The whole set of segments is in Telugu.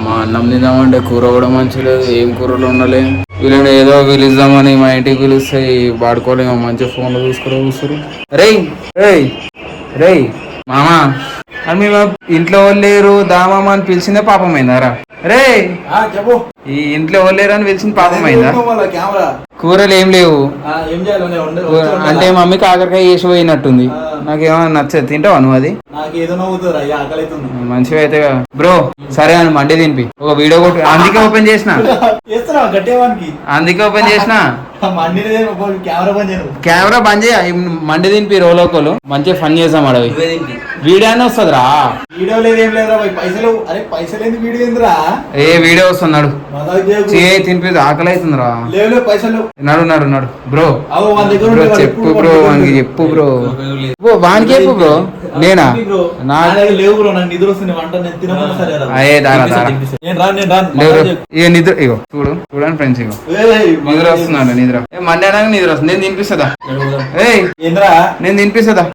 మా అన్నం తిందామంటే కూర కూడా మంచిగా లేదు, ఏం కూరలు ఉండలే. వీళ్ళని ఏదో పిలుద్దామని మా ఇంటికి పిలిస్తే వాడుకోలేము, మంచిగా ఫోన్లో చూస్తారు. రేయ్ రేయ్ రేయ్ మామా అని మేము ఇంట్లో వాళ్ళు లేరు దామామ అని పిలిచిందే పాపమైందారా? రే చెప్పు. ఈ ఇంట్లో వాళ్ళు లేరు అని పిలిచింది పాపమైందా? కూరలు ఏం లేవు అంటే మమ్మీ కాకరకాయ చేసి పోయినట్టుంది. నాకేమన్నా నచ్చదు, తింటావా నువ్వు అది? మంచిగా అయితే బ్రో సరే అని మండి తినిపి ఒక వీడియో కొట్టి అందుకే ఓపెన్ చేసిన కెమెరా బంద్ చేయ మండి తినిపి రోలోకోలు మంచిగా ఫన్ చేసాం అడవి వీడియో అని వస్తుందిరా. వీడియో లేదు ఏం లేదురా పైసలు. అరే పైసలు ఏంది వీడియో ఏందిరా? ఏ వీడియో వస్తున్నాడు తినిపి ఆకలి అవుతుందిరా. పైసలు నడు నడు నడు బ్రో చెప్పు బ్రో వానికి చెప్పు బ్రో వానికి చెప్పు బ్రో. నేనా లేవు బ్రో నాకు నిద్ర వస్తుంది వంట నేను తినకుండా సరే అయ్యే దారా ఇక నిద్ర ఇగో చూడండి ఫ్రెండ్స్ ఇగో నిద్ర వస్తున్నాడు నిద్ర మండే నిద్ర వస్తుంది. నేను తినిపిస్తుందా? నేను తినిపిస్తుందా?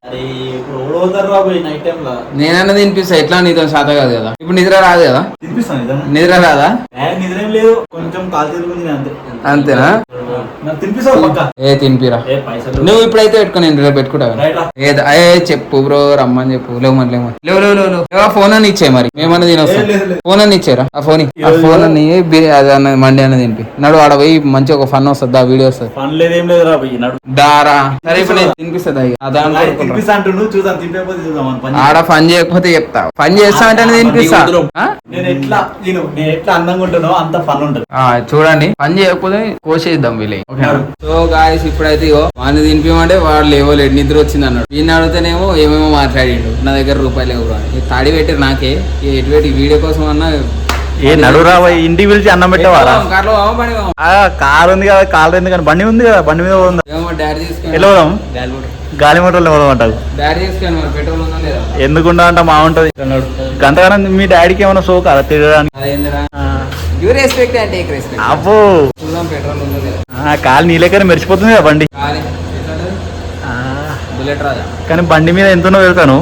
నేనన్నా తినిపిస్తా. ఎట్లా నీతో శాత కాదు కదా, ఇప్పుడు నిద్ర రాదు కదా? నిద్ర రాదా? అంతేనా? ఏ తినిపిరా నువ్వు ఇప్పుడైతే పెట్టుకో, నేను రేపు పెట్టుకుంటా. ఏ చెప్పు బ్రో రమ్మని చెప్పు. లేవు ఫోన్ అని ఇచ్చే మరి మేమన్నా తినొస్తాం. ఫోన్ అని ఇచ్చారా? ఆ ఫోన్ అని అది అన్న మండి అన్న తినిపి నడు ఆడ పోయి మంచి ఒక ఫన్ వస్తుంది, ఆ వీడియో వస్తుంది. దారా సరే ఇప్పుడు నేను తినిపిస్తా. ఆడ ఫన్ చేయకపోతే చెప్తా, ఫన్ చేస్తా అంటే తినిపిస్తా. చూడండి ఫన్ చేయకపోతే కోసేద్దాం వీళ్ళే. సో గాయస్ ఇప్పుడైతే వాడిని తినిపిమంటే వాడు లేవలేడు, నిద్ర వచ్చింది అన్నాడు. వీడిని అడిగితేనేమో ఏమేమో మాట్లాడిండు, నా దగ్గర రూపాయలు లేవు అని తాడి పెట్టారు నాకే. ఎటువంటి వీడియో కోసం అన్నా ఏ నడురా ఇంటికి పిలిచి అన్నం పెట్టవారా? కారు ఉంది కదా, కారు ఉంది కానీ బండి ఉంది కదా, బండి మీద వెళ్ళదాం. గాలి మోటార్లు వెళ్ళమంటారు. ఎందుకుండా అంట మా ఉంటది గంతగానం. మీ డాడీకి ఏమైనా సోకా తిరగడానికి? అబ్బో కాలు నీళ్ళకనే మెరిచిపోతుంది కదా బండి. కానీ బండి మీద ఎంత ఉన్నో వెళ్తాను.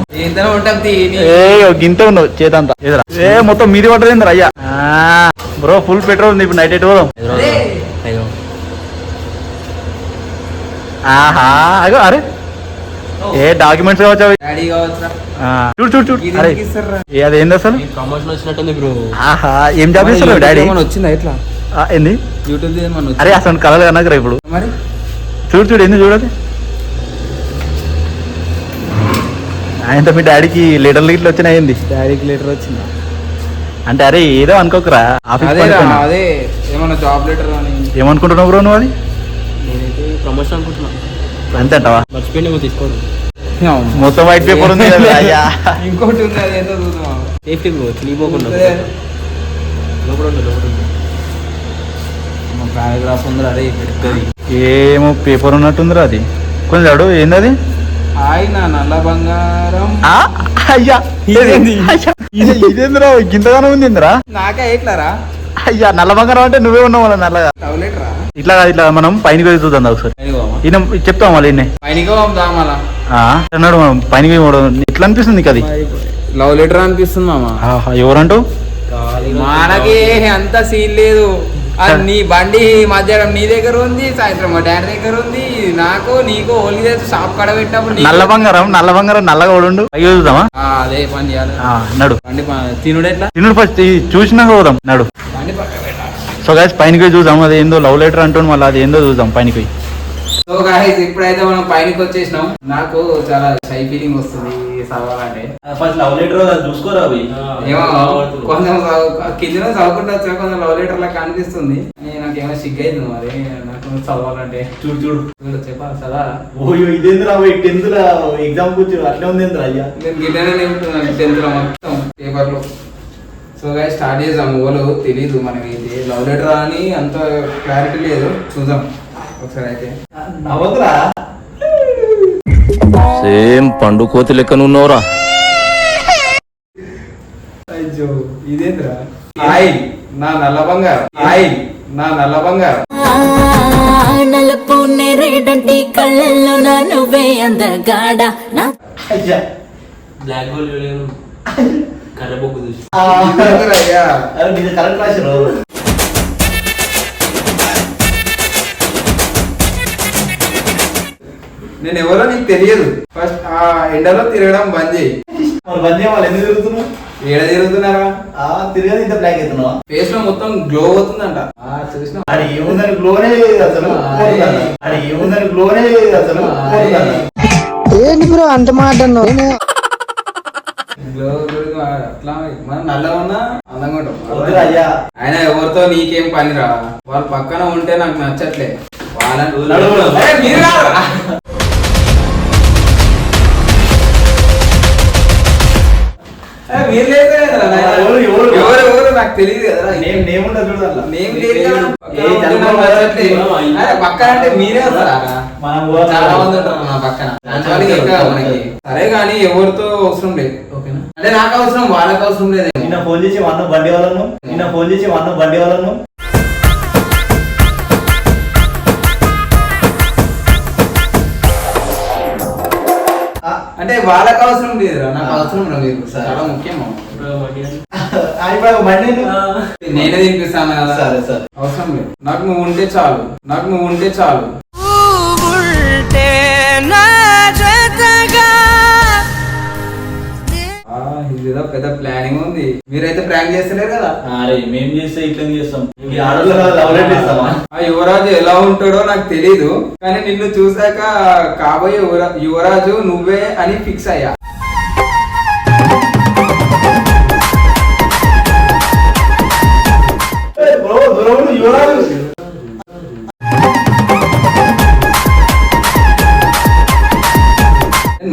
గింత ఉన్నావు చేతంతా ఏ మొత్తం మీది పట్టలేదు అయ్యా. బ్రో ఫుల్ పెట్రోల్ ఉంది, ఇప్పుడు నైట్ ఎయిట్ పోదాం. ఆహా అగో అరే ఏ డాక్యుమెంట్స్ కావచ్చు చూడు చూడు చూడు. అరే అదేంది అసలు? ఆహా ఏం జాబ్ చేస్తారు డాడీ? వచ్చిందా ఇట్లా ఏంది యూట్యూబ్? అరే అసలు కలలు కన్నాకరా ఇప్పుడు. మరి చూడు చూడు ఎందుకు చూడాలి. ఆయనతో మీ డాడీకి లీటర్లు ఇట్లా వచ్చినాయి. ఏంది డాడీకి లీటర్ వచ్చిందా అంటే? అరే ఏదో అనుకోకరా, అదే ఏమన్నా జాబ్ లెటర్ అని ఏమనుకుంటున్నావు బ్రో నువ్వు? అది ప్రమోషన్ అనుకుంటున్నా. అంతే అంటావా? మర్చిపోయినా తీసుకోండి మొత్తం వైట్ పేపర్ ఉంది. ఇంకోటి ఉంది అది ఏంటో చూద్దాం. సేఫ్టీ పోకుండా పారాగ్రాఫ్ ఉందిరా అదే పెడుతుంది. ఏమో పేపర్ ఉన్నట్టుందిరా అది. కొంచెం అడు ఏంది అది? ఆయన నల్ల బంగారం. అయ్యా ఇదేంద్రా గింతగానే ఉంది ఇందిరా? నాకే ఎట్లారా అయ్యా నల్ల బంగారం అంటే నువ్వే ఉన్నావు మళ్ళీ నల్లగా. ఇట్లా ఇట్లా మనం పైన చూద్దాం ఒకసారి. ఈయన చెప్తాం మళ్ళీ అన్నాడు మనం పైన ఇట్లా అనిపిస్తుంది నీకు? అది లవ్ లెటర్ అనిపిస్తుంది మామ. ఎవరంటూ? మనకి అంత సీన్ లేదు. నీ బండి మధ్యాహ్నం నీ దగ్గర ఉంది, సాయంత్రం మా డాడీ దగ్గర ఉంది. నాకు నీకు ఓన్లీ షాప్ కడ పెట్టినప్పుడు నల్ల బంగారం నల్లగా ఓడుండు అయ్యి చూద్దామా? అదే పని చేయాలి. నడు బండి తినుడు ఎట్లా? తినుడు ఫస్ట్ చూసినాక పోదాం నడు. సో గైస్ పైనకి పోయి చూద్దాం. అది ఏందో లవ్ లెటర్ అంటుంది, మళ్ళీ అది ఏందో చూద్దాం పైనకి పోయి. సో గైస్ ఇప్పుడైతే మనం పైనకి వచ్చేసినాం. నాకు చాలా షై ఫీలింగ్ వస్తుంది చదవాలంటే. ఫస్ట్ లవ్ లెటర్ చూసుకోరా. కొంచెం కింద చదువుకుంటా కొంచెం లవ్ లెటర్ లా కనిపిస్తుంది. నాకేమో సిగ్గు అయింది మరి నాకు చదవాలంటే. చూడు చూడు చూడు చెప్పాలి చదవాలా? ఇదేంద్రా 10th ఎగ్జామ్ కూర్చో అట్లే ఉంది అయ్యా. నేను గిట్టనే నింపుతున్నాను 10th లో మొత్తం పేపర్లో. సో గైస్ స్టార్ట్ చేద్దాం. ఓలో తెలీదు మనకైతే లవ్ లెటర్ అని అంత క్లారిటీ లేదు, చూద్దాం ఒకసారి. అయితే నవ్వకురా, సేమ్ పండు కోతి లెక్కనున్నవరా. అయ్యో ఇదేంద్రా? ఆయిల్ నా నల్ల బంగారం, ఆయిల్ నా నల్ల బంగారం. నలుపు నేరేడంటి కళ్ళల్లో నా నువ్వే అందగాడ. అయ్యా బ్లాక్ హోల్ కర్రబొగ్గు చూసి కరెక్ట్ రాశారు. నేను ఎవరో నీకు తెలియదు. ఫస్ట్ ఆ ఎండలో తిరగడం బంద్ చేయి. మరి బంద్ చేయ వాళ్ళు ఎందుకు తిరుగుతున్నావు? ఏడ తిరుగుతున్నారా? తిరగదు ఇంత బ్లాక్ అవుతున్నావా? ఫేస్ లో మొత్తం గ్లో అవుతుందంట. చూసిన అది ఏముందని గ్లోనే లేదు అసలు. అది ఏముందని గ్లోనే లేదు అసలు. ఏంటి బ్రో అంత మాట అన్నావు? గ్లో అట్లా మనం నల్లగా ఉన్నా అందంగా ఉంటాం. వద్దురా అయ్యా. ఆయన ఎవరితో నీకేం పనిరా, వాళ్ళ పక్కన ఉంటే నాకు నచ్చట్లే. వాళ్ళని మీరు కాదురా. మీరు లేదు కదా, ఎవరు నాకు తెలియదు కదా. నేముండదు చూడాలి. నేమ్ లేదు కదా. పక్కన అంటే మీరే వస్తారా? చాలా మంది ఉంటారు నా పక్కన. మనకి సరే కానీ ఎవరితో అవసరం లేదు. ఓకేనా? అంటే నాకు అవసరం, వాళ్ళకి అవసరం లేదు. నిన్న ఫోన్ చేసి బండి వాళ్ళను అంటే వాళ్ళకి అవసరం లేదురా, నాకు అవసరం రా. మీరు చాలా ముఖ్యం. నేనే తినిపిస్తాను కదా. సరే సరే, అవసరం లేదు. నాకు నువ్వు ఉంటే చాలు. ఇదేదో పెద్ద ప్లానింగ్ ఉంది. మీరైతే ప్రాంక్ చేస్తలేరు కదా. మేము చేస్తే ఇట్లా చేస్తాం. ఆడోళ్ళు ఆ యువరాజు ఎలా ఉంటాడో నాకు తెలీదు, కానీ నిన్ను చూసాక కాబోయే యువరాజు నువ్వే అని ఫిక్స్ అయ్యా.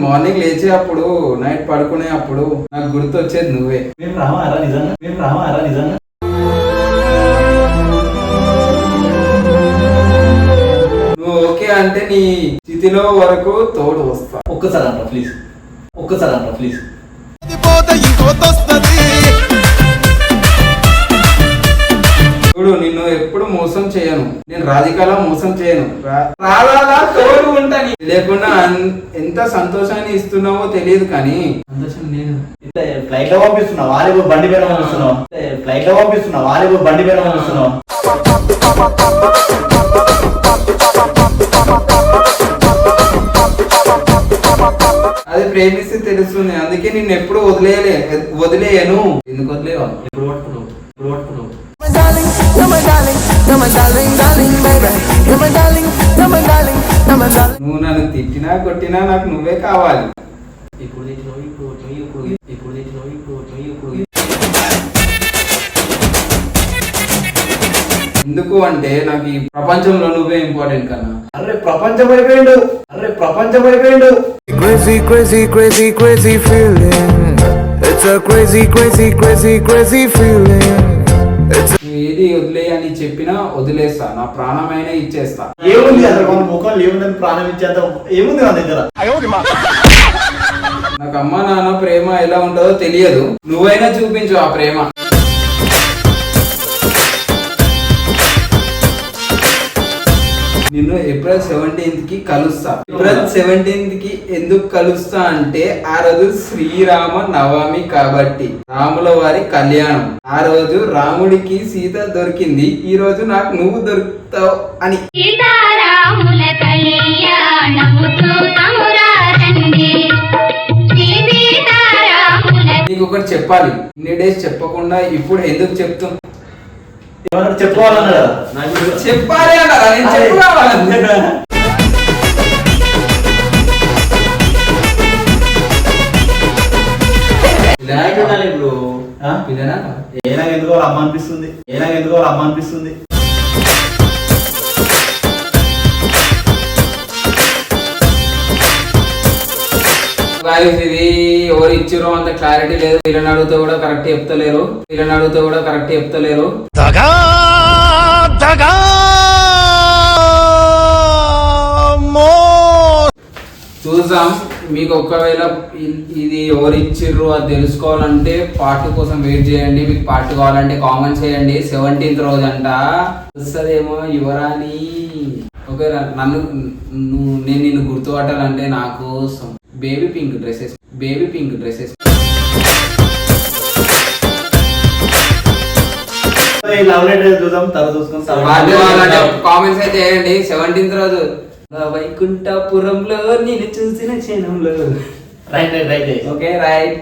మార్నింగ్ లేచే అప్పుడు, నైట్ పడుకునే అప్పుడు నాకు గుర్తు వచ్చేది నువ్వే. మేము రామారా నిజంగా నువ్వు ఓకే అంటే నీ స్థితిలో వరకు తోడు వస్తా. ఒక్కసారి అంట ప్లీజ్. చూడు, నిన్ను ఎప్పుడు మోసం చేయను. నేను రాధికలా మోసం చేయను. రాలా తోడు ఉంటాను. లేకుండా ఎంత సంతోషాన్ని ఇస్తున్నావో తెలియదు, కానీ సంతోషం లేదు. ఫ్లైట్ లో పంపిస్తున్నా వాళ్ళకి బండి పైన పంపిస్తున్నావు. అది ప్రేమిస్తే తెలుస్తుంది. అందుకే నిన్ను ఎప్పుడు వదిలేయను. ఎందుకు వదిలేవా? ఎప్పుడు పట్టుకున్నావు? నువ్వు నన్ను తిట్టినా కొట్టినా నాకు నువ్వే కావాలి. ఇప్పుడు ఎందుకు అంటే నాకు ఈ ప్రపంచంలో నువ్వే ఇంపార్టెంట్ కన్నా. అరే ప్రపంచం అయిపోయిండు. Crazy feeling. It's a crazy feeling. ఏది వదిలే అని చెప్పినా వదిలేస్తా. నా ప్రాణమైన ఇచ్చేస్తా. ఏముంది అసలు మన ముఖం ఏముందని ప్రాణం ఇచ్చేంత ఏముంది మన దగ్గర? నాకు అమ్మ నాన్న ప్రేమ ఎలా ఉంటుందో తెలియదు. నువ్వైనా చూపించు ఆ ప్రేమ. నిన్ను ఏప్రిల్ 17th కి కలుస్తా. ఏప్రిల్ 17th కి ఎందుకు కలుస్తా అంటే ఆ రోజు శ్రీరామ నవమి కాబట్టి, రాముల వారి కళ్యాణం. ఆ రోజు రాముడికి సీత దొరికింది. ఈ రోజు నాకు నువ్వు దొరుకుతావు అని. నీకు ఒకటి చెప్పాలి. ఇన్ని డేస్ చెప్పకుండా ఇప్పుడు ఎందుకు చెప్తున్నా? ఏమన్నా చెప్పుకోవాలన్నాడు. చెప్పాలి అన్నారా? నేను చెప్పుకోవాలంటే ఏనాక ఎందుకో అమ్మ అనిపిస్తుంది. ఇది ఎవరు ఇచ్చిరో అంత క్లారిటీ లేదు. వీళ్ళని అడిగితే కూడా కరెక్ట్ చెప్తలేరు. చూద్దాం. మీకు ఒకవేళ ఇది ఎవరు ఇచ్చిర్రు అది తెలుసుకోవాలంటే పార్ట్ కోసం వెయిట్ చేయండి. మీకు పార్ట్ కావాలంటే కామెంట్ చేయండి. 17th రోజు అంట వస్తుందేమో యువరాణి. ఓకే, నేను నిన్ను గుర్తుపట్టాలంటే నా కోసం baby pink dresses love letter చూద్దాం తర్వాత చూసుకుంటాం. కామెంట్స్ అయితే చేయండి. 17th రోజు వైకుంఠపురంలో నేను చూసిన క్షణంలో. Right okay right.